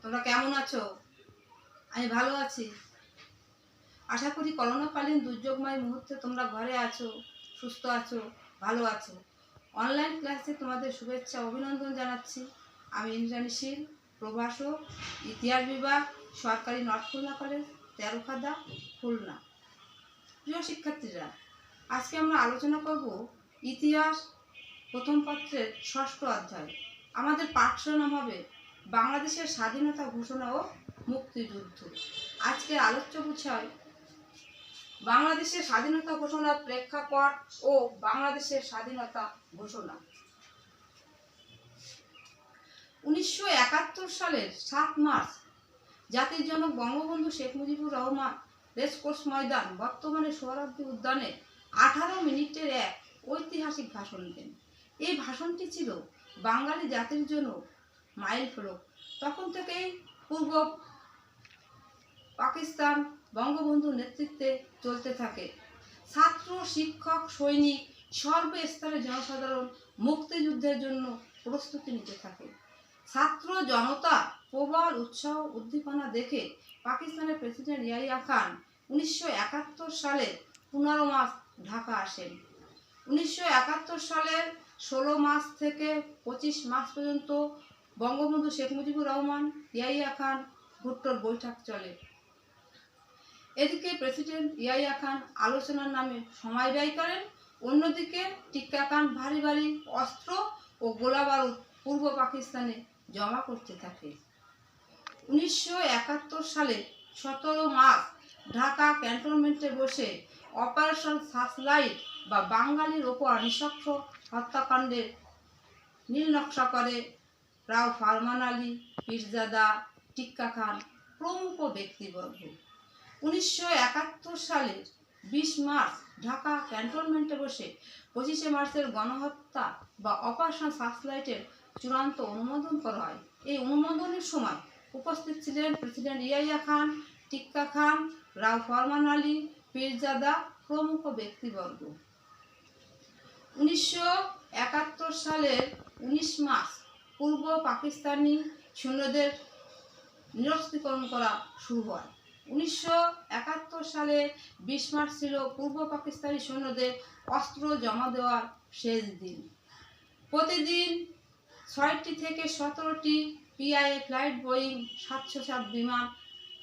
তোমরা কেমন আছো? আমি ভালো আছি। আশা করি করোনাকালীন দুর্যোগময় মুহূর্তে তোমরা ঘরে আছো, সুস্থ আছো, ভালো আছো। অনলাইন ক্লাসে তোমাদের শুভেচ্ছা অভিনন্দন জানাচ্ছি। আমি ইন্দ্রানি শীল, প্রভাষক, ইতিহাস বিভাগ, সরকারি নর্থ খুলনা কলেজ, তেরোখাদা, খুলনা। প্রিয় শিক্ষার্থীরা, আজকে আমরা আলোচনা করব ইতিহাস প্রথম পত্রের 6ষ্ঠ অধ্যায়। আমাদের পাঠ্যনাম হবে বাংলাদেশের স্বাধীনতা ঘোষণা ও মুক্তিযুদ্ধ। আজকে আলোচ্য বিষয় বাংলাদেশের স্বাধীনতা ঘোষণার প্রেক্ষাপট ও বাংলাদেশের স্বাধীনতা ঘোষণা। 1971 সালের 7 মার্চ জাতির জনক বঙ্গবন্ধু শেখ মুজিবুর রহমান রেসকোর্স ময়দান, বর্তমানে সোহরাওয়ার্দী উদ্যানে 18 মিনিটের এক ঐতিহাসিক ভাষণ দেন। এই ভাষণটি ছিল বাঙালি জাতির জন্য মাইল ফলক। তখন থেকেই পূর্ব পাকিস্তান বঙ্গবন্ধুর নেতৃত্বে চলতে থাকে। ছাত্র, শিক্ষক, সৈনিক, সর্বস্তরের জনসাধারণ মুক্তিযুদ্ধের জন্য প্রস্তুতি নিতে থাকে। ছাত্র জনতা প্রবল উৎসাহ উদ্দীপনা দেখে পাকিস্তানের প্রেসিডেন্ট ইয়াহিয়া খান 1971 সালের 15 মার্চ ঢাকা আসেন। 1971 সালের 16 মার্চ থেকে 25 মার্চ পর্যন্ত বঙ্গবন্ধু শেখ মুজিবুর রহমান, ইয়াহিয়া খান, ভুট্টোর বৈঠক চলে। এদিকে প্রেসিডেন্ট ইয়াহিয়া খান আলোচনার নামে সময় ব্যয় করেন, অন্যদিকে টিক্কা খান ভারী ভারী অস্ত্র ও গোলাবারুদ পূর্ব পাকিস্তানে জমা করতে থাকে। 1971 সালে 17 মার্চ ঢাকা ক্যান্টনমেন্টে বসে অপারেশন সার্চলাইট বা বাঙালির ওপর নৃশংস হত্যাকাণ্ডের নীল নকশা করে রাও ফরমান আলী, পীরজাদা, টিক্কা খান প্রমুখ ব্যক্তিবর্গ। 1971 সালের 20 মার্চ ঢাকা ক্যান্টনমেন্টে বসে 25 মার্চের গণহত্যা বা অপারেশন সার্চলাইটের চূড়ান্ত অনুমোদন করা হয়। এই অনুমোদনের সময় উপস্থিত ছিলেন প্রেসিডেন্ট ইয়াহিয়া খান, টিক্কা খান, রাও ফরমান আলী, পীরজাদা প্রমুখ ব্যক্তিবর্গ। 1971 সালের 19 মার্চ পূর্ব পাকিস্তানি সৈন্যদের নিরস্ত্রীকরণ করা শুরু হয়। 1971 সালের 20 মার্চ ছিল পূর্ব পাকিস্তানি সৈন্যদের অস্ত্র জমা দেওয়ার শেষ দিন। প্রতিদিন 6টি থেকে 17টি পিআইএ ফ্লাইট বোয়িং 707 বিমান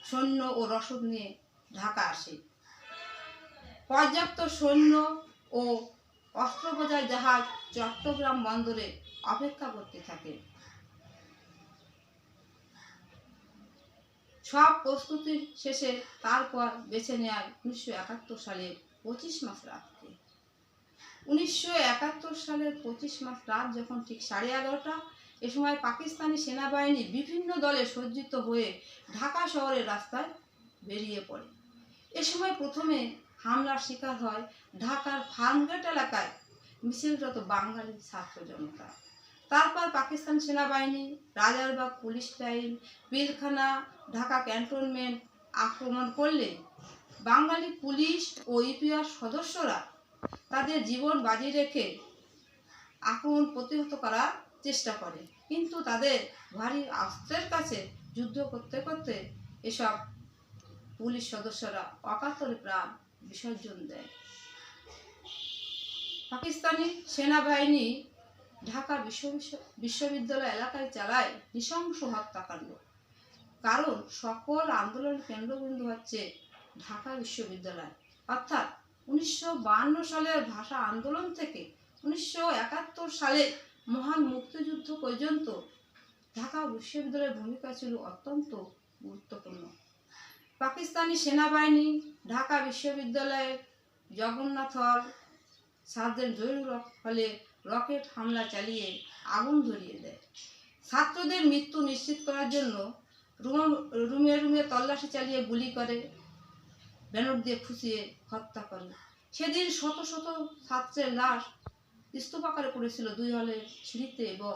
সৈন্য ও রসদ নিয়ে ঢাকা আসে। পর্যাপ্ত সৈন্য ও অস্ত্রবোঝাই জাহাজ চট্টগ্রাম বন্দরে অপেক্ষা করতে থাকে। সব প্রস্তুতি শেষে তারপর বেছে নেয় 1971 সালের 25 মার্চ রাতকে। 1971 সালের 25 মার্চ রাত যখন ঠিক 11:30, এ সময় পাকিস্তানি সেনাবাহিনী বিভিন্ন দলে সজ্জিত হয়ে ঢাকা শহরের রাস্তায় বেরিয়ে পড়ে। এ সময় প্রথমে হামলার শিকার হয় ঢাকার ফার্মগেট এলাকায় মিছিলরত বাঙালি ছাত্র জনতা। তারপর পাকিস্তান সেনাবাহিনী Rajarbagh police line, Pilkhana, Dhaka cantonment আক্রমণ করলে বাঙালি পুলিশ ও ইপিআর সদস্যরা তাদের জীবন বাজি রেখে আক্রমণ প্রতিহত করার চেষ্টা করে, কিন্তু তাদের ভারী অস্ত্রের কাছে যুদ্ধ করতে করতে এসব পুলিশ সদস্যরা অকাতরে প্রাণ বিসর্জন দেয়। পাকিস্তানি সেনাবাহিনী ঢাকা বিশ্ববিদ্যালয় এলাকায় চালায় নৃশংস হত্যাকাণ্ড। কারণ সকল আন্দোলন কেন্দ্রবিন্দু হচ্ছে ঢাকা বিশ্ববিদ্যালয়। অর্থাৎ 1952 সালের ভাষা আন্দোলন থেকে 1971 সালে মহান মুক্তিযুদ্ধ পর্যন্ত ঢাকা বিশ্ববিদ্যালয়ের ভূমিকা ছিল অত্যন্ত গুরুত্বপূর্ণ। পাকিস্তানি সেনাবাহিনী ঢাকা বিশ্ববিদ্যালয়ের জগন্নাথ হল, সার্জেন্ট জহিরুল হলে রকেট হামলা চালিয়ে আগুন ধরিয়ে দেয়। ছাত্রদের মৃত্যু নিশ্চিত করার জন্য রুমে রুমে তল্লাশি চালিয়ে গুলি করে, ব্যানর দিয়ে খুঁচিয়ে হত্যা করে। সেদিন শত শত ছাত্রের লাশ স্তূপাকারে পড়েছিল 2 হলের সিঁড়িতে এবং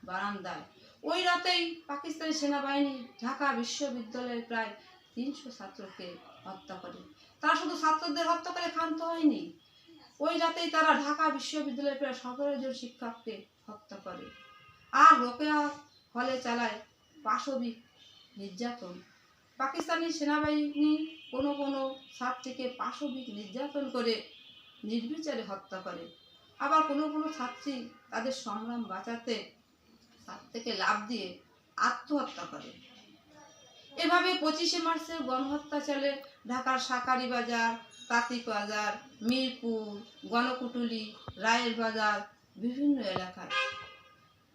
বারান্দায়। ওই রাতেই পাকিস্তানি সেনাবাহিনী ঢাকা বিশ্ববিদ্যালয়ের প্রায় 300 ছাত্রকে হত্যা করে। তারা শুধু ছাত্রদের হত্যা করে ক্ষান্ত হয়নি, ওই রাতেই তারা ঢাকা বিশ্ববিদ্যালয়ের প্রায় 17 জন শিক্ষককে হত্যা করে। আর রোকেয়া হলে চালায় পাশবিক নির্যাতন। পাকিস্তানি সেনাবাহিনী কোনো কোনো ছাত্রীকে পাশবিক নির্যাতন করে নির্বিচারে হত্যা করে। আবার কোনো কোনো ছাত্রী তাদের সংগ্রাম বাঁচাতে তার থেকে লাফ দিয়ে আত্মহত্যা করে। এভাবে 25শে মার্চের গণহত্যা চলে ঢাকার শাকারি বাজার, তাঁতি বাজার, মিরপুর, গণকুটুলি, রায়ের বাজার বিভিন্ন এলাকায়।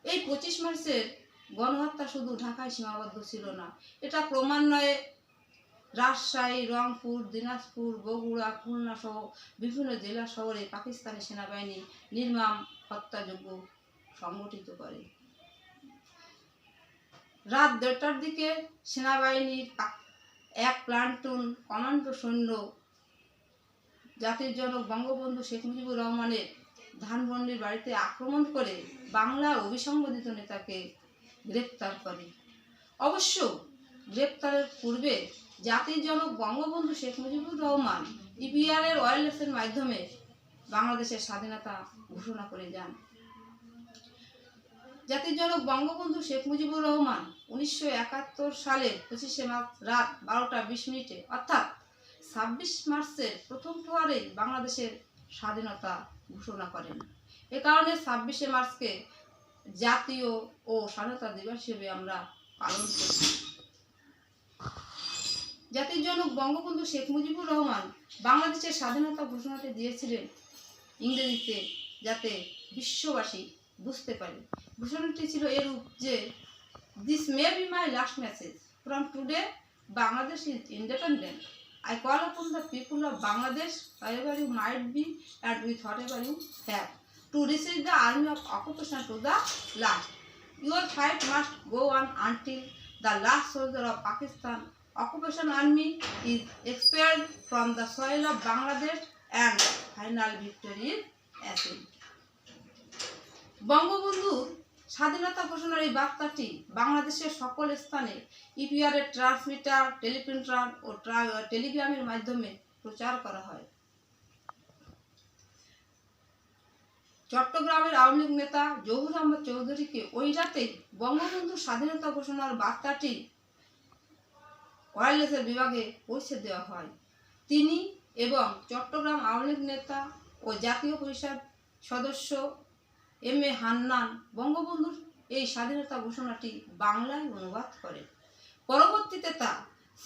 এই 25 মার্চের গণহত্যা শুধু ঢাকায় সীমাবদ্ধ ছিল না, এটা ক্রমান্বয়ে রাজশাহী, রংপুর, দিনাজপুর, বগুড়া, খুলনা সহ বিভিন্ন জেলা শহরে পাকিস্তানি সেনাবাহিনী নির্মম হত্যাযজ্ঞ সংগঠিত করে। রাত 1টার দিকে সেনাবাহিনীর এক প্লাটুন কমান্ডো সৈন্য জাতির জনক বঙ্গবন্ধু শেখ মুজিবুর রহমানের ধানমন্ডির বাড়িতে আক্রমণ করে বাংলার অভিসংবাদিত নেতাকে গ্রেপ্তার করে। অবশ্য গ্রেপ্তারের পূর্বে জাতির জনক বঙ্গবন্ধু শেখ মুজিবুর রহমান ইপিআরের ওয়্যারলেসের মাধ্যমে বাংলাদেশের স্বাধীনতা ঘোষণা করে যান। জাতির জনক বঙ্গবন্ধু শেখ মুজিবুর রহমান 1971 সালের 25শে মার্চ রাত 12টা 20 মিনিটে অর্থাৎ 26 মার্চের প্রথম প্রহরেই বাংলাদেশের স্বাধীনতা ঘোষণা করেন। এ কারণে 26শে মার্চকে জাতীয় ও স্বাধীনতা দিবস হিসেবে আমরা পালন করি। জাতির জনক বঙ্গবন্ধু শেখ মুজিবুর রহমান বাংলাদেশের স্বাধীনতা ঘোষণাটি দিয়েছিলেন ইংরেজিতে, যাতে বিশ্ববাসী বুঝতে পারে। ঘোষণাটি ছিল এরূপ যে, this may be my last message from today, Bangladesh is independent. I call upon the people of Bangladesh, wherever you might be and with whatever you have, to resist the army of occupation to the last. Your fight must go on until the last soldier of Pakistan occupation army is expelled from the soil of Bangladesh and final victory is achieved. বঙ্গবন্ধুর স্বাধীনতা ঘোষণার এই বার্তাটি বাংলাদেশের সকল স্থানে ইপিআরের transmitter, teleprinter ও টেলিগ্রামের মাধ্যমে প্রচার করা হয়। চট্টগ্রামের আওয়ামী লীগ নেতা জহুর আহমদ চৌধুরীকে ওই রাতে বঙ্গবন্ধুর স্বাধীনতা ঘোষণার বার্তাটি ওয়্যারলেসের বিভাগে পৌঁছে দেওয়া হয়। তিনি এবং চট্টগ্রাম আওয়ামী লীগ নেতা ও জাতীয় পরিষদ সদস্য এম.এ. হান্নান বঙ্গবন্ধুর এই স্বাধীনতা ঘোষণাটি বাংলায় অনুবাদ করেন। পরবর্তীতে তা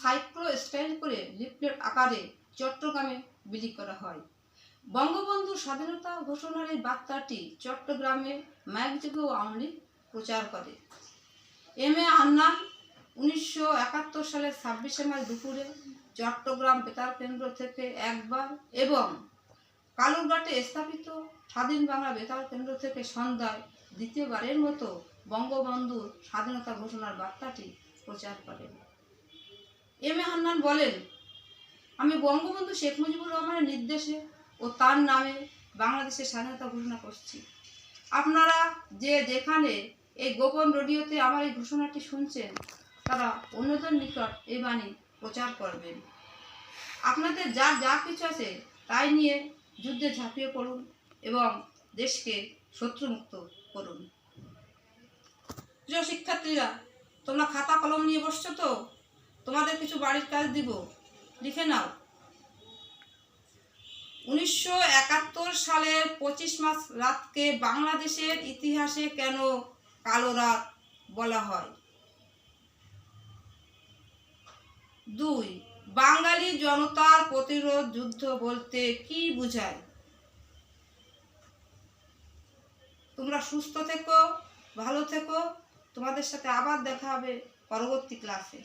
সাইক্লো স্টাইল করে লিফলেট আকারে চট্টগ্রামে বিলি করা হয়। বঙ্গবন্ধুর স্বাধীনতা ঘোষণার এই বার্তাটি চট্টগ্রামে মাইকযোগেও আওয়ামী লীগ প্রচার করে। এম.এ. হান্নান 1971 সালের 26শে মার্চ দুপুরে চট্টগ্রাম বেতার কেন্দ্র থেকে একবার এবং কালুরঘাটে স্থাপিত স্বাধীন বাংলা বেতার কেন্দ্র থেকে সন্ধ্যায় দ্বিতীয়বারের মতো বঙ্গবন্ধুর স্বাধীনতা ঘোষণার বার্তাটি প্রচার করেন। এম.এ. হান্নান বলেন, আমি বঙ্গবন্ধু শেখ মুজিবুর রহমানের নির্দেশে ও তার নামে বাংলাদেশের স্বাধীনতা ঘোষণা করছি। আপনারা যে যেখানে এই গোপন রেডিওতে আমার এই ঘোষণাটি শুনছেন, তারা অন্যদের নিকট এই বাণী প্রচার করবেন। আপনাদের যার যা কিছু আছে তাই নিয়ে যুদ্ধে ঝাঁপিয়ে পড়ুন এবং দেশকে শত্রুমুক্ত করুন। প্রিয় শিক্ষার্থীরা, তোমরা খাতা কলম নিয়ে বসছো তো? তোমাদের কিছু বাড়ির কাজ দিব, লিখে নাও। 1971 সালের 25 মার্চ রাতকে বাংলাদেশের ইতিহাসে কেন কালো রাত বলা হয়? 2. বাঙালি জনতার প্রতিরোধ যুদ্ধ বলতে কি বোঝায়? তোমরা সুস্থ থেকো, ভালো থেকো। তোমাদের সাথে আবার দেখা হবে পরবর্তী ক্লাসে।